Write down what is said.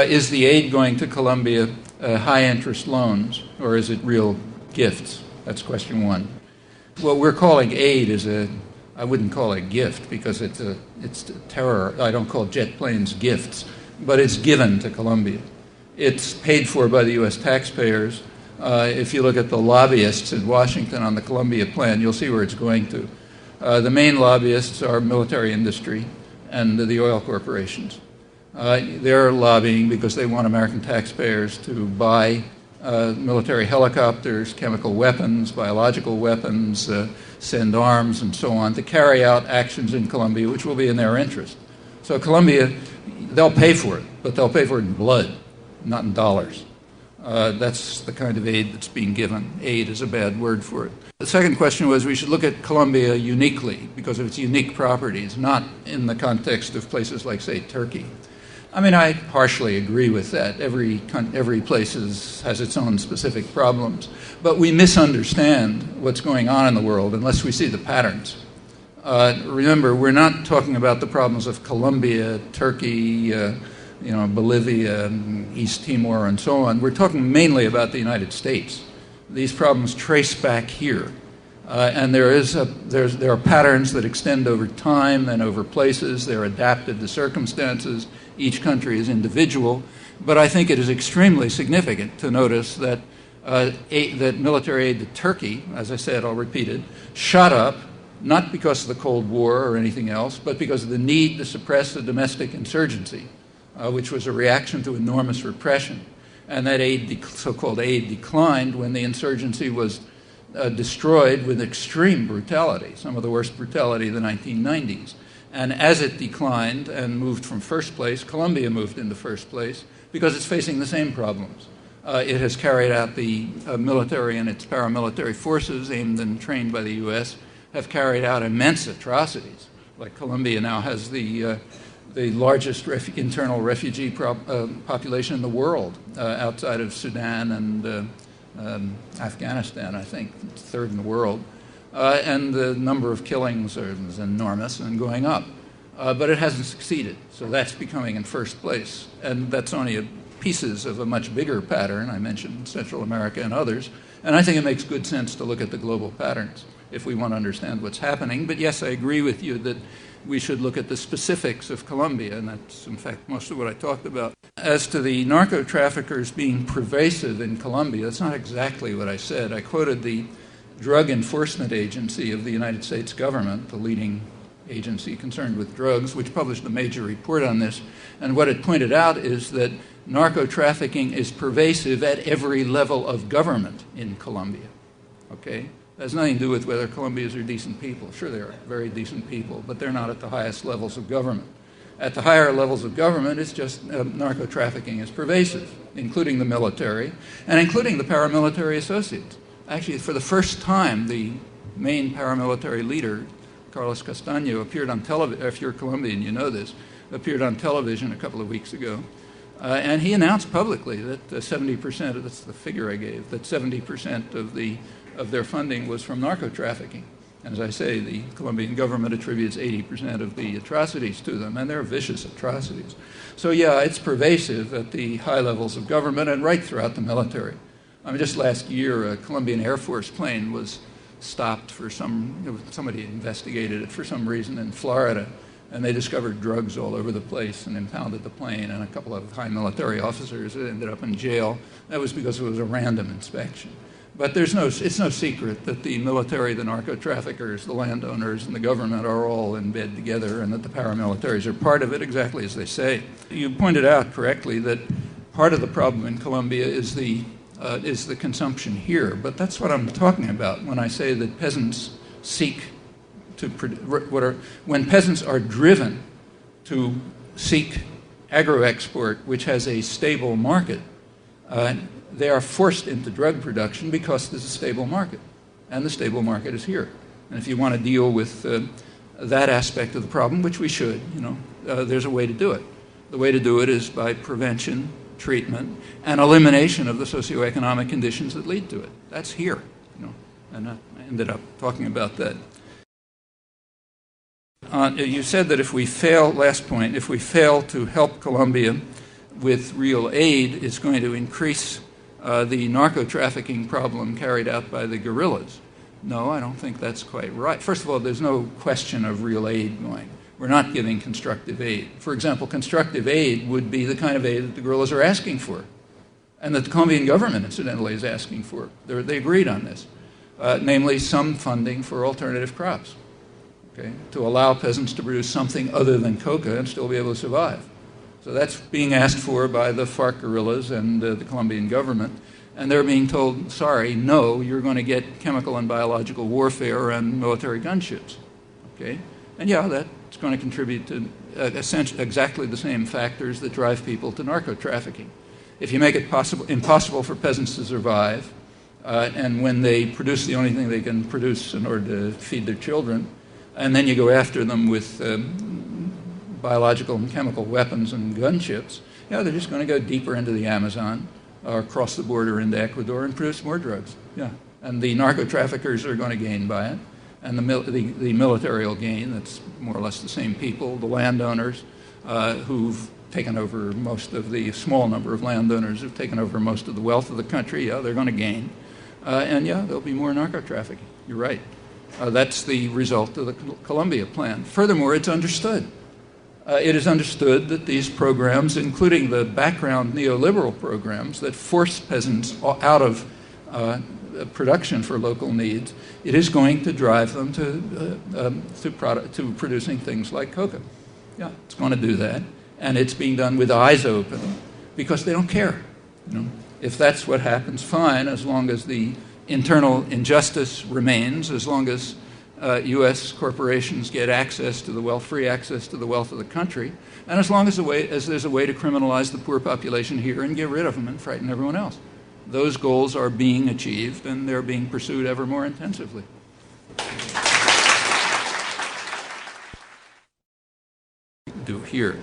Is the aid going to Colombia high-interest loans, or is it real gifts? That's question one. What we're calling aid is I wouldn't call it a gift because it's terror. I don't call jet planes gifts, but it's given to Colombia. It's paid for by the U.S. taxpayers. If you look at the lobbyists in Washington on the Colombia plan, you'll see where it's going to. The main lobbyists are military industry and the oil corporations. They're lobbying because they want American taxpayers to buy military helicopters, chemical weapons, biological weapons, send arms, and so on, to carry out actions in Colombia which will be in their interest. So Colombia, they'll pay for it, but they'll pay for it in blood, not in dollars. That's the kind of aid that's being given. Aid is a bad word for it. The second question was we should look at Colombia uniquely because of its unique properties, not in the context of places like, say, Turkey. I mean, I partially agree with that. Every place has its own specific problems. But we misunderstand what's going on in the world unless we see the patterns. Remember, we're not talking about the problems of Colombia, Turkey, Bolivia, East Timor, and so on. We're talking mainly about the United States. These problems trace back here. And there are patterns that extend over time and over places. They're adapted to circumstances. Each country is individual. But I think it is extremely significant to notice that that military aid to Turkey, as I said, I'll repeat it, shot up, not because of the Cold War or anything else, but because of the need to suppress the domestic insurgency, which was a reaction to enormous repression. And that so-called aid declined when the insurgency was destroyed with extreme brutality, some of the worst brutality of the 1990s. And as it declined and moved from first place, Colombia moved into first place because it's facing the same problems. It has carried out the military and its paramilitary forces, aimed and trained by the U.S., have carried out immense atrocities. Like Colombia now has the largest internal refugee population in the world, outside of Sudan and Afghanistan, I think, third in the world. And the number of killings is enormous and going up. But it hasn't succeeded, so that's becoming in first place. And that's only pieces of a much bigger pattern. I mentioned Central America and others. And I think it makes good sense to look at the global patterns if we want to understand what's happening. But yes, I agree with you that we should look at the specifics of Colombia, and that's, in fact, most of what I talked about. As to the narco-traffickers being pervasive in Colombia, that's not exactly what I said. I quoted the Drug Enforcement Agency of the United States government, the leading agency concerned with drugs, which published a major report on this. And what it pointed out is that narco-trafficking is pervasive at every level of government in Colombia. Okay? It has nothing to do with whether Colombians are decent people. Sure, they are very decent people, but they're not at the highest levels of government. At the higher levels of government, it's just narco-trafficking is pervasive, including the military and including the paramilitary associates. Actually, for the first time, the main paramilitary leader, Carlos Castaño, appeared on television. If you're Colombian, you know this. Appeared on television a couple of weeks ago. And he announced publicly that 70%, that's the figure I gave, that 70% of their funding was from narco-trafficking. And as I say, the Colombian government attributes 80% of the atrocities to them, and they're vicious atrocities. So yeah, it's pervasive at the high levels of government and right throughout the military. I mean, just last year, a Colombian Air Force plane was stopped for somebody investigated it for some reason in Florida, and they discovered drugs all over the place and impounded the plane, and a couple of high military officers ended up in jail. That was because it was a random inspection. But it's no secret that the military, the narco-traffickers, the landowners, and the government are all in bed together, and that the paramilitaries are part of it, exactly as they say. You pointed out correctly that part of the problem in Colombia is the consumption here, but that's what I'm talking about when I say that peasants seek to when peasants are driven to seek agro-export, which has a stable market, they are forced into drug production because there's a stable market, and the stable market is here. And if you want to deal with that aspect of the problem, which we should, there's a way to do it. The way to do it is by prevention, treatment, and elimination of the socioeconomic conditions that lead to it. That's here, and I ended up talking about that. You said that if we fail, last point, if we fail to help Colombia, with real aid is going to increase the narco-trafficking problem carried out by the guerrillas. No, I don't think that's quite right. First of all, there's no question of real aid going. We're not giving constructive aid. For example, constructive aid would be the kind of aid that the guerrillas are asking for, and that the Colombian government, incidentally, is asking for. They agreed on this, namely some funding for alternative crops, okay, to allow peasants to produce something other than coca and still be able to survive. So that's being asked for by the FARC guerrillas and the Colombian government, and they're being told, sorry, no, you're going to get chemical and biological warfare and military gunships, okay? And yeah, that's going to contribute to exactly the same factors that drive people to narco-trafficking. If you make it impossible for peasants to survive, and when they produce the only thing they can produce in order to feed their children, and then you go after them with biological and chemical weapons and gunships, yeah, they're just going to go deeper into the Amazon or cross the border into Ecuador and produce more drugs. Yeah, and the narco-traffickers are going to gain by it. And the military will gain. That's more or less the same people, the landowners who've taken over most of the small number of landowners who've taken over most of the wealth of the country. Yeah, they're going to gain. And yeah, there'll be more narco-trafficking. You're right. That's the result of the Colombia plan. Furthermore, it's understood. It is understood that these programs, including the background neoliberal programs that force peasants out of production for local needs, it is going to drive them to producing things like coca. Yeah, it's going to do that, and it's being done with eyes open because they don't care. You know, if that's what happens, fine, as long as the internal injustice remains, as long as U.S. corporations get access to the wealth, free access to the wealth of the country, and as long as there's a way to criminalize the poor population here and get rid of them and frighten everyone else. Those goals are being achieved, and they're being pursued ever more intensively. Do here.